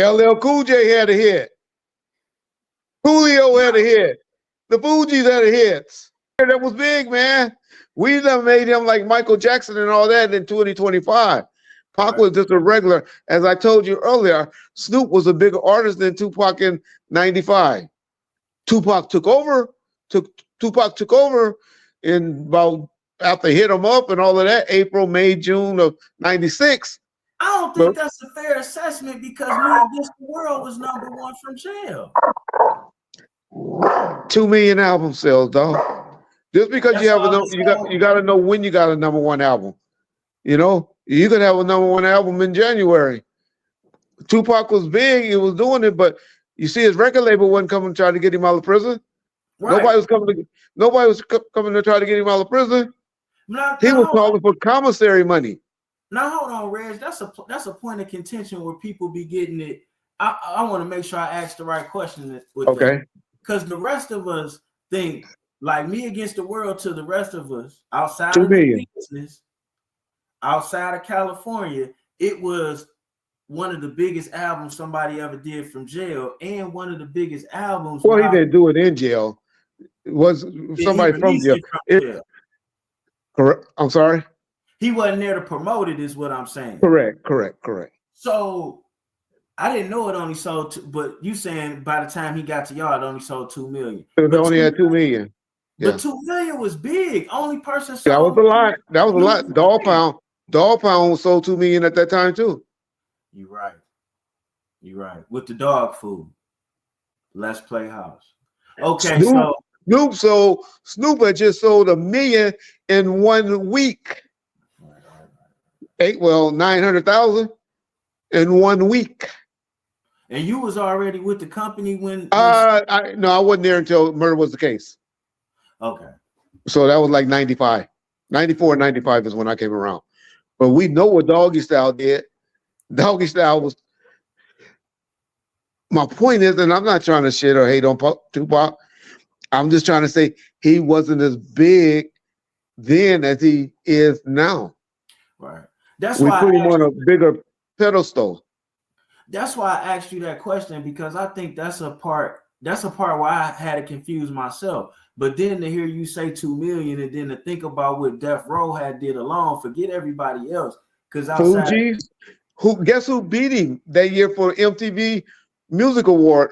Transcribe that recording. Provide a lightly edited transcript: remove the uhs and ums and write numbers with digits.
LL Cool J had a hit. Julio had a hit. The Fugees had a hits. That was big, man. We done made him like Michael Jackson and all that in 2025. Pac was just a regular. As I told you earlier, Snoop was a bigger artist than Tupac in 95. Tupac took over. Tupac took over in about after Hit 'Em Up and all of that, April, May, June of 96. I don't think that's a fair assessment because Me Against the World was #1 from jail. 2 million album sales, dog. Just because that's you have you got to know when you got a #1 album. You know, you could have a #1 album in January. Tupac was big; he was doing it, but you see, his record label wasn't coming to try to get him out of prison. Right. Nobody was coming to try to get him out of prison. He was calling for commissary money. Now hold on, Reg. That's a point of contention where people be getting it. I want to make sure I ask the right question. Okay. Because the rest of us think like Me Against the World to the rest of us outside 2 of million. the business, outside of California, it was one of the biggest albums somebody ever did from jail, and one of the biggest albums. Well, he didn't do it in jail. It was somebody from jail. Correct. I'm sorry. He wasn't there to promote it, is what I'm saying. Correct. So I didn't know it only sold, but you saying by the time he got to y'all, it only sold 2 million. It only had 2 million. Yeah. But 2 million was big. Only person sold. That was a lot. That was a lot. Dog Pound sold 2 million at that time too. You're right. With the dog food. Let's Play House. Okay, Snoop had just sold 1 million in 1 week. 900,000 in 1 week. And you was already with the company when I wasn't there until Murder Was the Case. Okay. So that was like 95. 94, 95 is when I came around. But we know what Doggy Style did. Doggy Style was. My point is, and I'm not trying to shit or hate on Tupac. I'm just trying to say he wasn't as big then as he is now. Right. That's we why put him on a bigger pedestal. That's why I asked you that question, because I think that's a part where I had to confuse myself. But then to hear you say 2 million, and then to think about what Death Row had did alone, forget everybody else. Because guess who beat him that year for MTV Music Award?